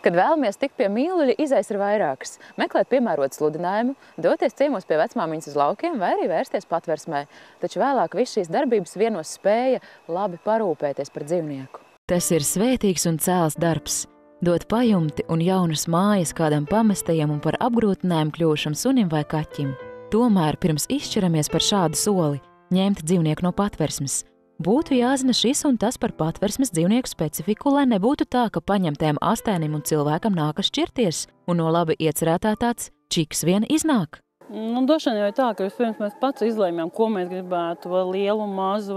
Kad vēlamies tikt pie mīluļa, izējas ir vairākas. Meklēt piemērotu sludinājumu, doties ciemos pie vecmāmiņas uz laukiem vai arī vērsties patversmē. Taču vēlāk viss šīs darbības vienos spēja labi parūpēties par dzīvnieku. Tas ir svētīgs un cēls darbs. Dot pajumti un jaunas mājas kādam pamestajam un par apgrūtinājumu kļūšam sunim vai kaķim. Tomēr pirms izšķiramies par šādu soli, ņemt dzīvnieku no patversmes, būtu jāzina šis un tas par patversmes dzīvnieku specifiku, lai nebūtu tā, ka paņemtajam astēnim un cilvēkam nākas šķirties, un no labi iecerētā tāds čiks vien iznāk. Droši vien jau ir tā, ka vispirms mēs pats izlēmjam, ko mēs gribētu, vai lielu, mazu,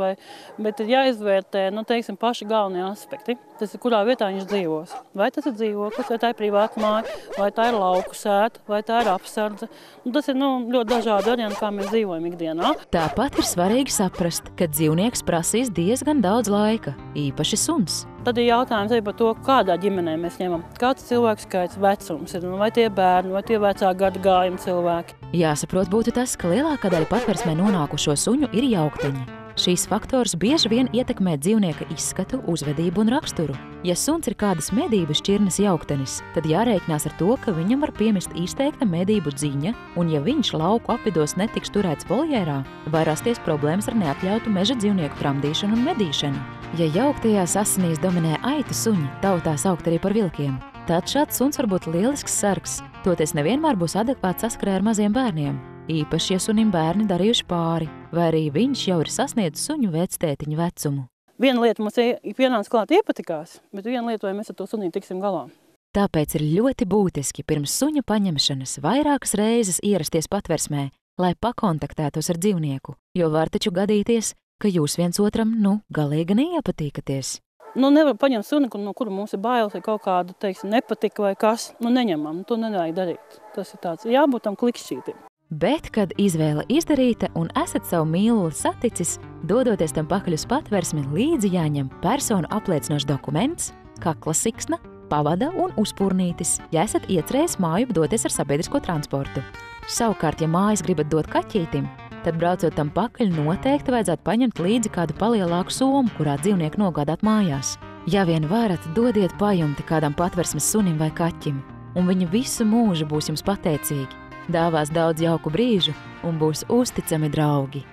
bet ir jāizvērtē, teiksim, paši galvenie aspekti. Tas ir, kurā vietā viņš dzīvos. Vai tas ir dzīvoklis, vai tā ir privāta māja, vai tā ir lauku sēta, vai tā ir apsardze. Tas ir ļoti dažādi varianti, kā mēs dzīvojam ikdienā. Tāpat ir svarīgi saprast, ka dzīvnieks prasīs diezgan daudz laika, īpaši suns. Tad ir jautājums arī par to, kādā ģimenē mēs ņemam. Kāds cilvēku skaits, vecums ir, vai tie bērni, vai tie vecāku gadu gājumi cilvēki. Jāsaprot būtu tas, ka lielākā daļa patversmē nonākušo suņu ir jaukteņi. Šīs faktors bieži vien ietekmē dzīvnieka izskatu, uzvedību un raksturu. Ja suns ir kādas medību šķirnes jauktenis, tad jārēķinās ar to, ka viņam var piemist izteikta medību dziņa, un ja viņš lauku apvidos netiks turēts voljērā, var rasties problēmas ar neatļautu meža dzīvnieku tramdīšanu un medīšanu. Ja jauktajās asinīs dominē aitu suņi, tautā saukt arī par vilkiem, tad šāds suns var būt lielisks sargs, toties nevienmēr būs adekvāti saskarē ar maziem bērniem. Īpaši, ja sunim bērni darījuši pāri, vai arī viņš jau ir sasniedzis suņu vectētiņu vecumu. Viena lieta mums pienāca klāt iepatikās, bet viena lieta, vai mēs ar to sunīm tiksim galā. Tāpēc ir ļoti būtiski pirms suņa paņemšanas vairākas reizes ierasties patversmē, lai pakontaktētos ar dzīvnieku, jo var taču gadīties, ka jūs viens otram, galīgi neiepatīkaties. Nevar paņemt suni, no kura mums ir bailes vai kaut kāda, nepatika vai kas. Neņemam, to nevajag darīt. Tas ir tāds, jābūt tam klikšķītim. Bet, kad izvēle izdarīta un esat savu mīluli saticis, dodoties tam pakaļ uz patversmi, līdzi jāņem personu apliecinošs dokuments, kakla siksna, pavada un uzpurnītis, ja esat iecerējis māju doties ar sabiedrisko transportu. Savukārt, ja mājas gribat dot kaķītim, tad braucot tam pakaļ noteikti vajadzētu paņemt līdzi kādu palielāku somu, kurā dzīvnieku nogādāt mājās. Ja vien varat, dodiet pajumti kādam patversmes sunim vai kaķim, un viņi visu mūžu būs jums pateicīgi. Dāvās daudz jauku brīžu un būs uzticami draugi.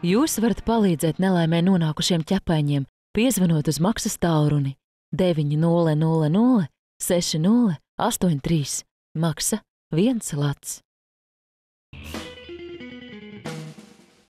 Jūs varat palīdzēt nelaimē nonākušiem ķepaiņiem, piezvanot uz maksas tālruni 900 60 83, maksa 1 lats.